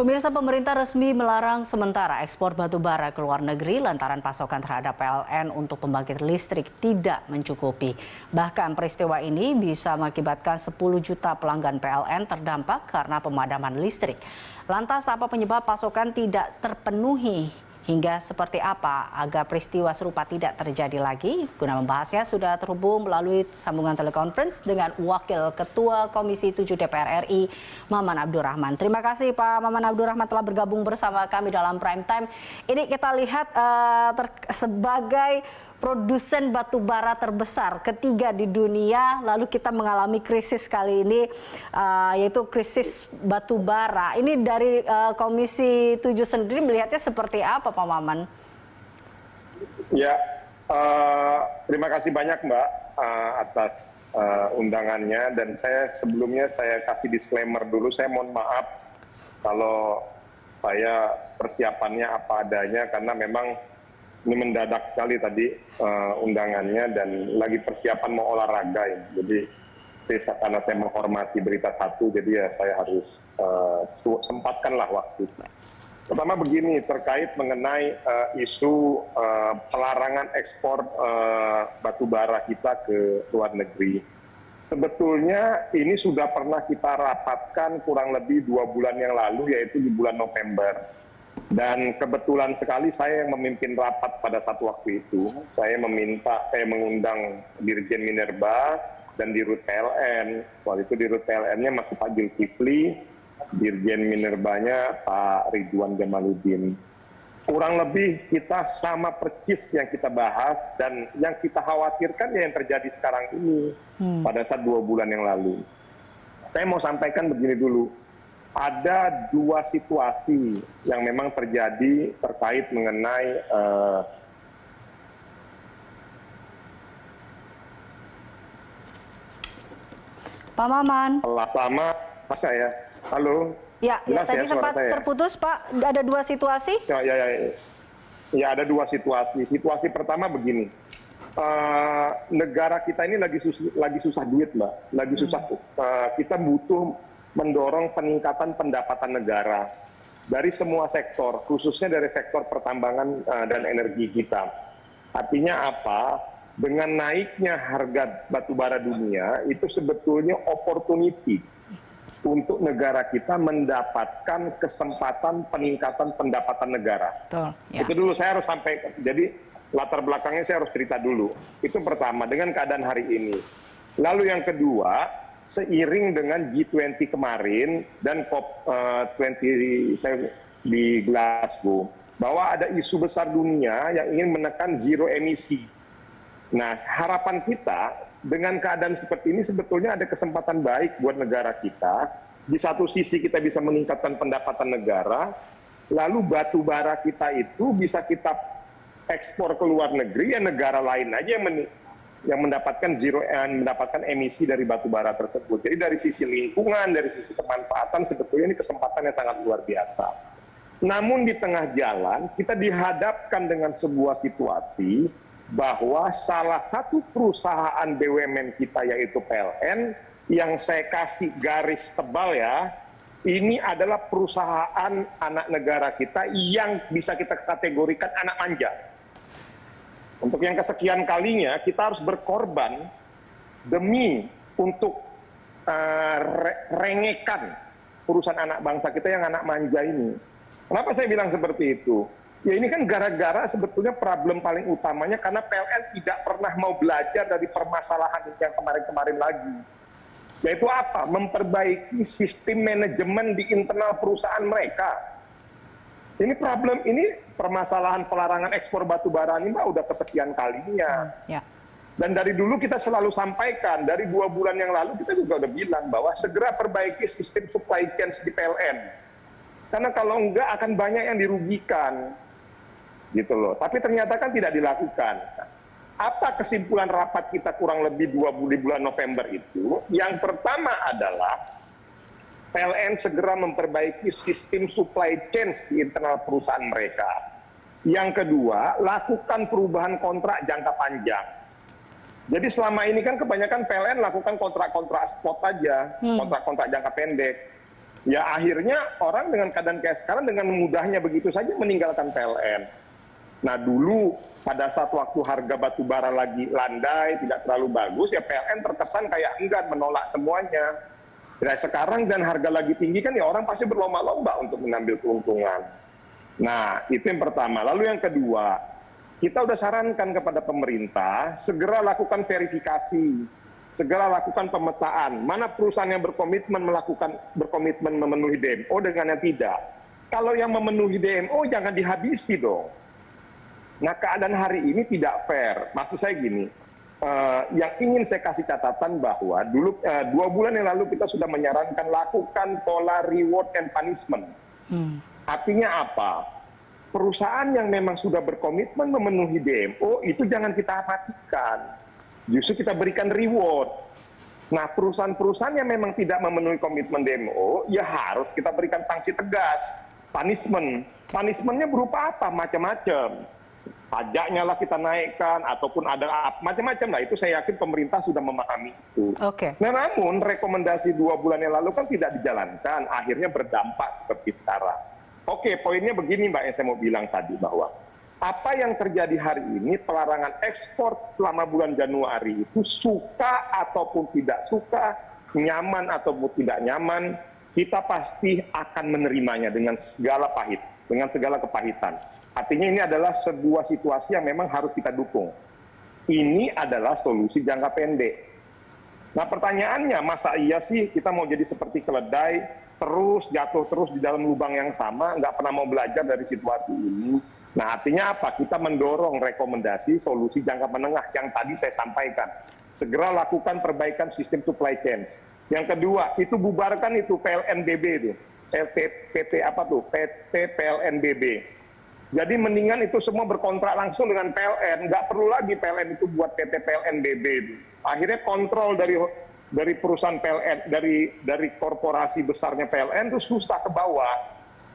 Pemirsa, pemerintah resmi melarang sementara ekspor batu bara ke luar negeri lantaran pasokan terhadap PLN untuk pembangkit listrik tidak mencukupi. Bahkan peristiwa ini bisa mengakibatkan 10 juta pelanggan PLN terdampak karena pemadaman listrik. Lantas apa penyebab pasokan tidak terpenuhi? Hingga seperti apa agar peristiwa serupa tidak terjadi lagi? Guna membahasnya sudah terhubung melalui sambungan telekonferensi dengan Wakil Ketua Komisi 7 DPR RI, Maman Abdurrahman. Terima kasih Pak Maman Abdurrahman telah bergabung bersama kami dalam Prime Time. Ini kita lihat sebagai produsen batu bara terbesar ketiga di dunia, lalu kita mengalami krisis kali ini, yaitu krisis batu bara. Ini dari Komisi 7 sendiri melihatnya seperti apa, Pak Maman? Ya, terima kasih banyak Mbak atas undangannya, dan sebelumnya saya kasih disclaimer dulu, saya mohon maaf kalau saya persiapannya apa adanya karena memang ini mendadak sekali tadi undangannya dan lagi persiapan mau olahraga ya. Jadi karena saya menghormati berita satu, jadi ya saya harus sempatkanlah waktu. Pertama begini, terkait mengenai isu pelarangan ekspor batu bara kita ke luar negeri. Sebetulnya ini sudah pernah kita rapatkan kurang lebih 2 bulan yang lalu, yaitu di bulan November. Dan kebetulan sekali saya yang memimpin rapat pada saat waktu itu. Saya mengundang Dirjen Minerba dan Dirut PLN. Waktu itu Dirut PLN-nya masih Pak Zulkifli, Dirjen Minerbanya Pak Ridwan Jamaluddin. Kurang lebih kita sama persis yang kita bahas dan yang kita khawatirkan ya yang terjadi sekarang ini pada saat 2 bulan yang lalu. Saya mau sampaikan begini dulu. Ada 2 situasi yang memang terjadi terkait mengenai Pak Maman. Pertama, saya, halo. Ya, tadi sempat terputus Pak. Ada 2 situasi? Ya, ada 2 situasi. Situasi pertama begini. Negara kita ini lagi susah duit, Mbak. Lagi susah. Kita butuh mendorong peningkatan pendapatan negara dari semua sektor, khususnya dari sektor pertambangan dan energi kita. Artinya apa? Dengan naiknya harga batubara dunia, itu sebetulnya opportunity untuk negara kita mendapatkan kesempatan peningkatan pendapatan negara. Betul, ya. Itu dulu saya harus sampaikan. Jadi latar belakangnya saya harus cerita dulu. Itu pertama, dengan keadaan hari ini. Lalu yang kedua, seiring dengan G20 kemarin dan COP20 di Glasgow, bahwa ada isu besar dunia yang ingin menekan zero emisi. Nah, harapan kita dengan keadaan seperti ini sebetulnya ada kesempatan baik buat negara kita. Di satu sisi kita bisa meningkatkan pendapatan negara, lalu batu bara kita itu bisa kita ekspor ke luar negeri, ya negara lain aja yang mendapatkan mendapatkan emisi dari batu bara tersebut. Jadi dari sisi lingkungan, dari sisi kemanfaatan, sebetulnya ini kesempatan yang sangat luar biasa. Namun di tengah jalan kita dihadapkan dengan sebuah situasi bahwa salah satu perusahaan BUMN kita, yaitu PLN, yang saya kasih garis tebal ya, ini adalah perusahaan anak negara kita yang bisa kita kategorikan anak manja. Untuk yang kesekian kalinya kita harus berkorban demi untuk rengekan perusahaan anak bangsa kita yang anak manja ini. Kenapa saya bilang seperti itu? Ya ini kan gara-gara sebetulnya problem paling utamanya karena PLN tidak pernah mau belajar dari permasalahan yang kemarin-kemarin lagi. Yaitu apa? Memperbaiki sistem manajemen di internal perusahaan mereka. Ini permasalahan pelarangan ekspor batu bara ini udah kesekian kalinya. Ya. Dan dari dulu kita selalu sampaikan, dari 2 bulan yang lalu kita juga udah bilang bahwa segera perbaiki sistem supply chain di PLN. Karena kalau enggak akan banyak yang dirugikan. Gitu loh. Tapi ternyata kan tidak dilakukan. Apa kesimpulan rapat kita kurang lebih 2 bulan November itu? Yang pertama adalah PLN segera memperbaiki sistem supply chain di internal perusahaan mereka. Yang kedua, lakukan perubahan kontrak jangka panjang. Jadi selama ini kan kebanyakan PLN lakukan kontrak-kontrak spot aja, kontrak-kontrak jangka pendek. Ya akhirnya orang dengan keadaan kayak sekarang dengan mudahnya begitu saja meninggalkan PLN. Nah dulu pada saat waktu harga batu bara lagi landai, tidak terlalu bagus, ya PLN terkesan kayak enggan menolak semuanya. Nah sekarang dan harga lagi tinggi kan ya orang pasti berlomba-lomba untuk mengambil keuntungan. Nah itu yang pertama. Lalu yang kedua, kita udah sarankan kepada pemerintah segera lakukan verifikasi, segera lakukan pemetaan. Mana perusahaan yang berkomitmen memenuhi DMO dengan yang tidak. Kalau yang memenuhi DMO jangan dihabisi dong. Nah keadaan hari ini tidak fair. Maksud saya gini, yang ingin saya kasih catatan bahwa dulu 2 bulan yang lalu kita sudah menyarankan lakukan pola reward and punishment. Artinya apa? Perusahaan yang memang sudah berkomitmen memenuhi DMO itu jangan kita matikan. Justru kita berikan reward. Nah perusahaan-perusahaan yang memang tidak memenuhi komitmen DMO ya harus kita berikan sanksi tegas, punishment. Punishmentnya berupa apa? Macam-macam. Pajaknya lah kita naikkan ataupun ada macam-macam lah, itu saya yakin pemerintah sudah memahami itu. Nah namun rekomendasi 2 bulan yang lalu kan tidak dijalankan, akhirnya berdampak seperti sekarang. Oke, poinnya begini Mbak yang saya mau bilang tadi, bahwa apa yang terjadi hari ini, pelarangan ekspor selama bulan Januari itu suka ataupun tidak suka, nyaman ataupun tidak nyaman, kita pasti akan menerimanya dengan segala pahit, dengan segala kepahitan. Artinya ini adalah sebuah situasi yang memang harus kita dukung. Ini adalah solusi jangka pendek. Nah pertanyaannya, masa iya sih kita mau jadi seperti keledai, terus jatuh terus di dalam lubang yang sama, nggak pernah mau belajar dari situasi ini? Nah artinya apa? Kita mendorong rekomendasi solusi jangka menengah yang tadi saya sampaikan. Segera lakukan perbaikan sistem supply chain. Yang kedua, itu bubarkan itu PLNBB itu. PT apa tuh? PT PLNBB. Jadi mendingan itu semua berkontrak langsung dengan PLN, nggak perlu lagi PLN itu buat PT PLNBB itu. Akhirnya kontrol dari perusahaan PLN, dari korporasi besarnya PLN itu susah ke bawah.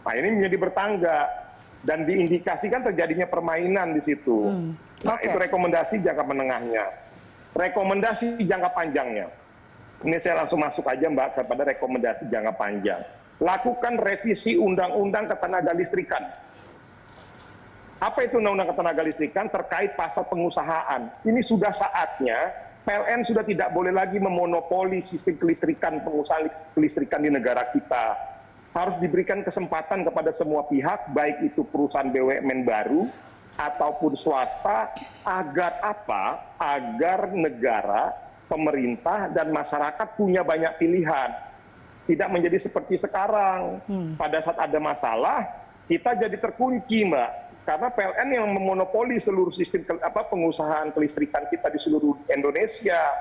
Nah ini menjadi bertangga dan diindikasikan terjadinya permainan di situ. Nah itu rekomendasi jangka menengahnya. Rekomendasi jangka panjangnya. Ini saya langsung masuk aja Mbak kepada rekomendasi jangka panjang. Lakukan revisi Undang-Undang Ketenagalistrikan. Apa itu Undang-Undang Ketenagalistrikan terkait pasal pengusahaan? Ini sudah saatnya PLN sudah tidak boleh lagi memonopoli sistem kelistrikan, pengusahaan kelistrikan di negara kita. Harus diberikan kesempatan kepada semua pihak, baik itu perusahaan BUMN baru ataupun swasta, agar apa? Agar negara, pemerintah, dan masyarakat punya banyak pilihan. Tidak menjadi seperti sekarang. Pada saat ada masalah, kita jadi terkunci, Mbak. Karena PLN yang memonopoli seluruh sistem pengusahaan kelistrikan kita di seluruh Indonesia.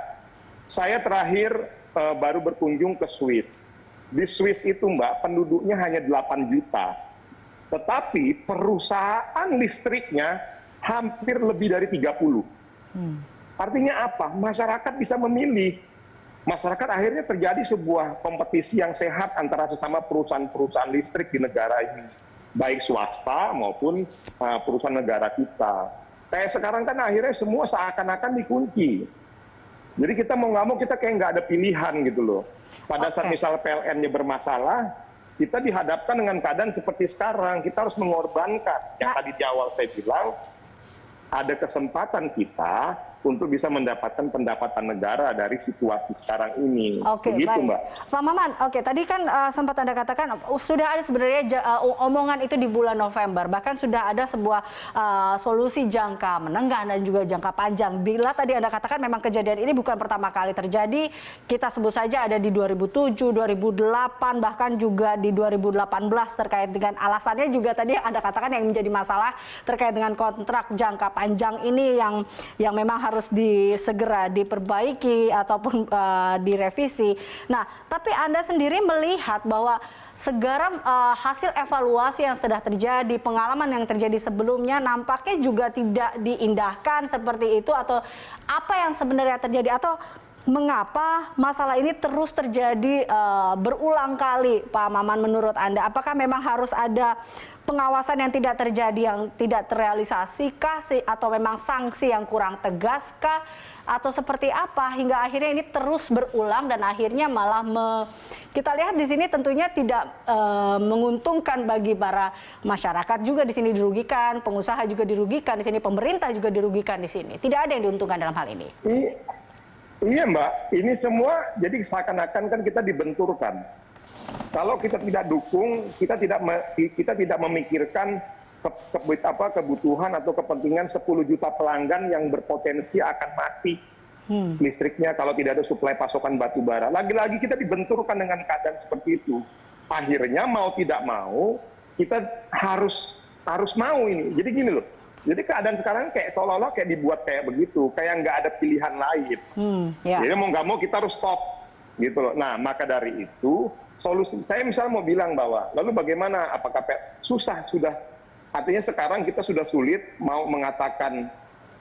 Saya terakhir baru berkunjung ke Swiss. Di Swiss itu Mbak, penduduknya hanya 8 juta. Tetapi perusahaan listriknya hampir lebih dari 30. Artinya apa? Masyarakat bisa memilih. Masyarakat akhirnya terjadi sebuah kompetisi yang sehat antara sesama perusahaan-perusahaan listrik di negara ini. Baik swasta maupun perusahaan negara kita. Kayak sekarang kan akhirnya semua seakan-akan dikunci. Jadi kita mau nggak mau kita kayak nggak ada pilihan gitu loh. Pada saat misal PLN-nya bermasalah, kita dihadapkan dengan keadaan seperti sekarang. Kita harus mengorbankan. Yang tadi di awal saya bilang, ada kesempatan kita untuk bisa mendapatkan pendapatan negara dari situasi sekarang ini. Oke, begitu, baik. Mbak. Pak Maman, oke, tadi kan sempat Anda katakan sudah ada sebenarnya omongan itu di bulan November, bahkan sudah ada sebuah solusi jangka menengah dan juga jangka panjang. Bila tadi Anda katakan memang kejadian ini bukan pertama kali terjadi, kita sebut saja ada di 2007, 2008, bahkan juga di 2018 terkait dengan alasannya juga tadi Anda katakan yang menjadi masalah terkait dengan kontrak jangka panjang ini yang memang harus segera diperbaiki ataupun direvisi. Nah, tapi Anda sendiri melihat bahwa segera hasil evaluasi yang sudah terjadi, pengalaman yang terjadi sebelumnya nampaknya juga tidak diindahkan seperti itu, atau apa yang sebenarnya terjadi, atau mengapa masalah ini terus terjadi berulang kali, Pak Maman, menurut Anda? Apakah memang harus ada pengawasan yang tidak terjadi, yang tidak terrealisasi kah, atau memang sanksi yang kurang tegas kah, atau seperti apa hingga akhirnya ini terus berulang dan akhirnya malah kita lihat di sini tentunya tidak menguntungkan bagi para masyarakat, juga di sini dirugikan, pengusaha juga dirugikan di sini, pemerintah juga dirugikan di sini. Tidak ada yang diuntungkan dalam hal ini. Iya Mbak, ini semua jadi seakan-akan kan kita dibenturkan. Kalau kita tidak dukung, kita tidak memikirkan kebutuhan atau kepentingan 10 juta pelanggan yang berpotensi akan mati listriknya kalau tidak ada suplai pasokan batu bara. Lagi-lagi kita dibenturkan dengan keadaan seperti itu. Akhirnya mau tidak mau kita harus mau ini. Jadi gini loh. Jadi keadaan sekarang kayak seolah-olah kayak dibuat kayak begitu, kayak nggak ada pilihan lain. Jadi mau nggak mau kita harus stop, gitu loh. Nah, maka dari itu solusi. Saya misalnya mau bilang bahwa, lalu bagaimana? Apakah susah sudah? Artinya sekarang kita sudah sulit mau mengatakan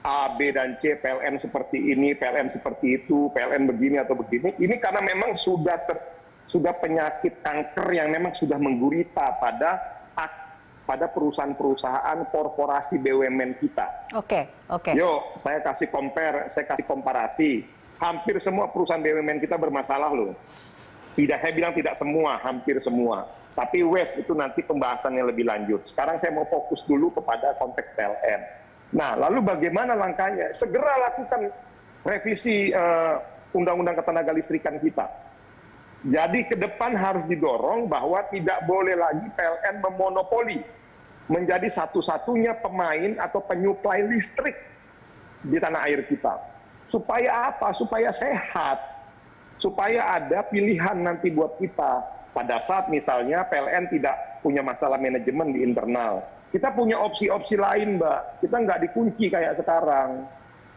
A, B dan C, PLN seperti ini, PLN seperti itu, PLN begini atau begini. Ini karena memang sudah penyakit kanker yang memang sudah menggurita pada perusahaan-perusahaan korporasi BUMN kita. Oke. Yuk, saya kasih komparasi. Hampir semua perusahaan BUMN kita bermasalah loh. Saya bilang tidak semua, hampir semua. Tapi itu nanti pembahasannya lebih lanjut. Sekarang saya mau fokus dulu kepada konteks PLN. Nah, lalu bagaimana langkahnya? Segera lakukan revisi Undang-Undang Ketenagalistrikan kita. Jadi ke depan harus didorong bahwa tidak boleh lagi PLN memonopoli menjadi satu-satunya pemain atau penyuplai listrik di tanah air kita. Supaya apa? Supaya sehat. Supaya ada pilihan nanti buat kita. Pada saat misalnya PLN tidak punya masalah manajemen di internal. Kita punya opsi-opsi lain, Mbak. Kita nggak dikunci kayak sekarang.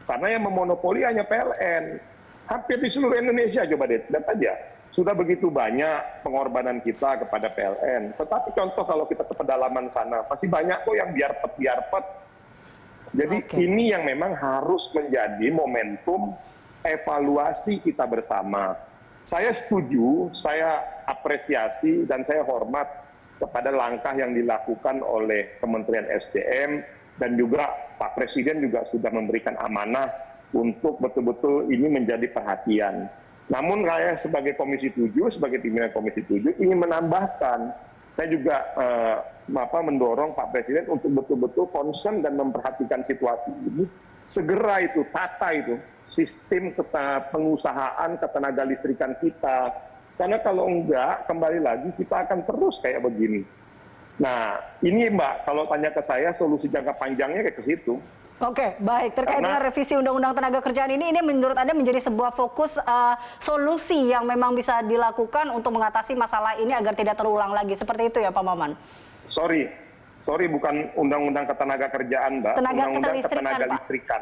Karena yang memonopoli hanya PLN. Hampir di seluruh Indonesia, coba lihat aja. Sudah begitu banyak pengorbanan kita kepada PLN. Tetapi contoh kalau kita ke pedalaman sana, pasti banyak kok yang biarpet. Jadi ini yang memang harus menjadi momentum evaluasi kita bersama. Saya setuju, saya apresiasi, dan saya hormat kepada langkah yang dilakukan oleh Kementerian SDM, dan juga Pak Presiden juga sudah memberikan amanah untuk betul-betul ini menjadi perhatian. Namun saya sebagai Komisi 7, sebagai pimpinan Komisi 7 ingin menambahkan, saya juga mendorong Pak Presiden untuk betul-betul concern dan memperhatikan situasi ini. Segera itu, tata itu, sistem pengusahaan ketenagalistrikan kita. Karena kalau enggak, kembali lagi kita akan terus kayak begini. Nah, ini Mbak, kalau tanya ke saya, solusi jangka panjangnya kayak ke situ. Oke, baik. Terkait dengan revisi Undang-Undang Tenaga Kerjaan ini menurut Anda menjadi sebuah fokus solusi yang memang bisa dilakukan untuk mengatasi masalah ini agar tidak terulang lagi. Seperti itu ya Pak Maman? Sorry bukan Undang-Undang Ketenaga Kerjaan, Mbak. Undang-Undang Ketenaga Listrikan.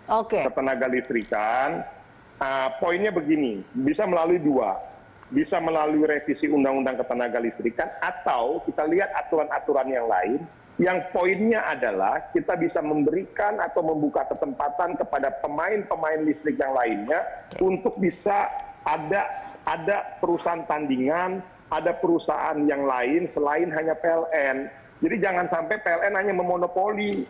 Oke. Ketenaga Listrikan, poinnya begini, bisa melalui dua. Bisa melalui revisi Undang-Undang Ketenaga Listrikan, atau kita lihat aturan-aturan yang lain, yang poinnya adalah kita bisa memberikan atau membuka kesempatan kepada pemain-pemain listrik yang lainnya untuk bisa ada perusahaan tandingan, ada perusahaan yang lain selain hanya PLN. Jadi jangan sampai PLN hanya memonopoli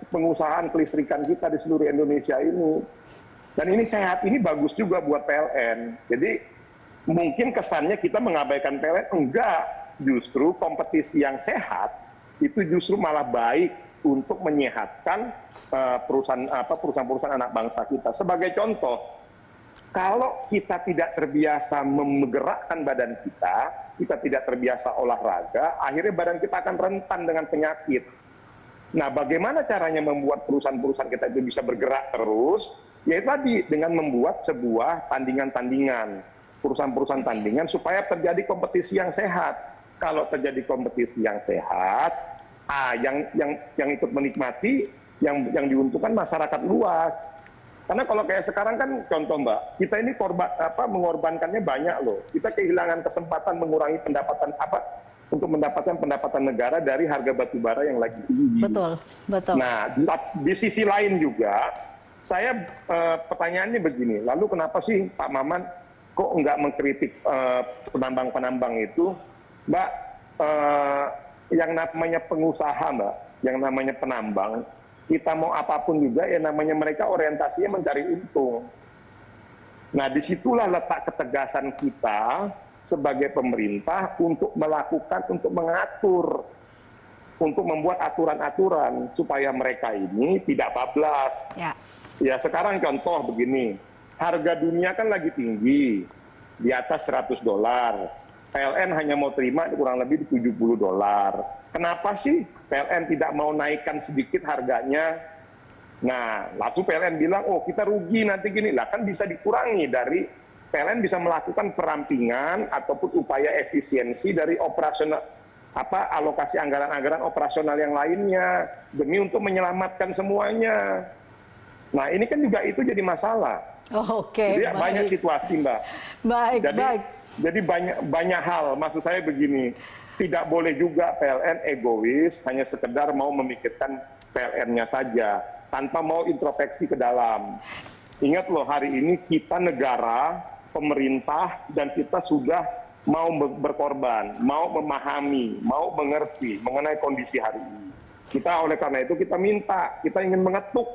pengusahaan kelistrikan kita di seluruh Indonesia ini. Dan ini sehat, ini bagus juga buat PLN. Jadi mungkin kesannya kita mengabaikan PLN, enggak. Justru kompetisi yang sehat itu justru malah baik untuk menyehatkan perusahaan-perusahaan anak bangsa kita. Sebagai contoh, kalau kita tidak terbiasa menggerakkan badan kita tidak terbiasa olahraga, akhirnya badan kita akan rentan dengan penyakit. Nah, bagaimana caranya membuat perusahaan-perusahaan kita itu bisa bergerak terus? Yaitu tadi, dengan membuat sebuah tandingan-tandingan, perusahaan-perusahaan tandingan, supaya terjadi kompetisi yang sehat. Kalau terjadi kompetisi yang sehat, yang ikut menikmati, yang diuntungkan masyarakat luas. Karena kalau kayak sekarang kan contoh Mbak, kita ini mengorbankannya banyak loh. Kita kehilangan kesempatan mengurangi pendapatan untuk mendapatkan pendapatan negara dari harga batu bara yang lagi tinggi. Betul. Nah, di sisi lain juga, Pertanyaannya begini, lalu kenapa sih Pak Maman kok nggak mengkritik penambang-penambang itu, Mbak? Yang namanya pengusaha, Mbak, yang namanya penambang, kita mau apapun juga, ya namanya mereka orientasinya mencari untung. Nah, disitulah letak ketegasan kita sebagai pemerintah untuk melakukan, untuk mengatur, untuk membuat aturan-aturan supaya mereka ini tidak bablas. Ya, sekarang contoh begini, harga dunia kan lagi tinggi, di atas $100. PLN hanya mau terima kurang lebih di $70. Kenapa sih PLN tidak mau naikkan sedikit harganya? Nah, lalu PLN bilang, oh kita rugi nanti gini. Lah kan bisa dikurangi dari, PLN bisa melakukan perampingan ataupun upaya efisiensi dari operasional, alokasi anggaran-anggaran operasional yang lainnya, demi untuk menyelamatkan semuanya. Nah, ini kan juga itu jadi masalah. Oke, jadi banyak situasi, Mbak. Jadi banyak hal, maksud saya begini, tidak boleh juga PLN egois, hanya sekedar mau memikirkan PLN-nya saja, tanpa mau introspeksi ke dalam. Ingat loh, hari ini kita negara, pemerintah, dan kita sudah mau berkorban, mau memahami, mau mengerti mengenai kondisi hari ini. Kita oleh karena itu kita minta, kita ingin mengetuk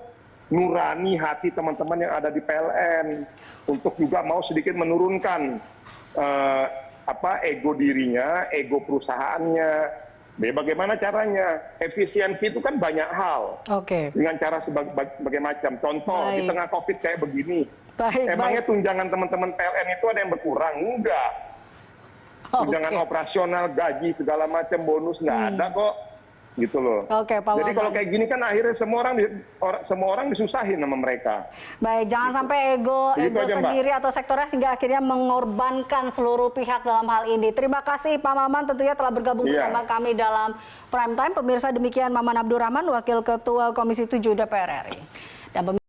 nurani hati teman-teman yang ada di PLN, untuk juga mau sedikit menurunkan ego dirinya, ego perusahaannya. Bagaimana caranya? Efisiensi itu kan banyak hal. Dengan cara berbagai macam. Contoh, di tengah COVID kayak begini. Emangnya tunjangan teman-teman PLN itu ada yang berkurang? Enggak. Tunjangan operasional, gaji, segala macam, bonus nggak ada kok. Gitu loh. Pak Jadi Maman, kalau kayak gini kan akhirnya semua orang disusahin sama mereka. Baik, jangan sampai ego aja, sendiri atau sektornya hingga akhirnya mengorbankan seluruh pihak dalam hal ini. Terima kasih Pak Maman tentunya telah bergabung bersama kami dalam Prime Time. Pemirsa, demikian Maman Abdurrahman, Wakil Ketua Komisi 7 DPR RI. Dan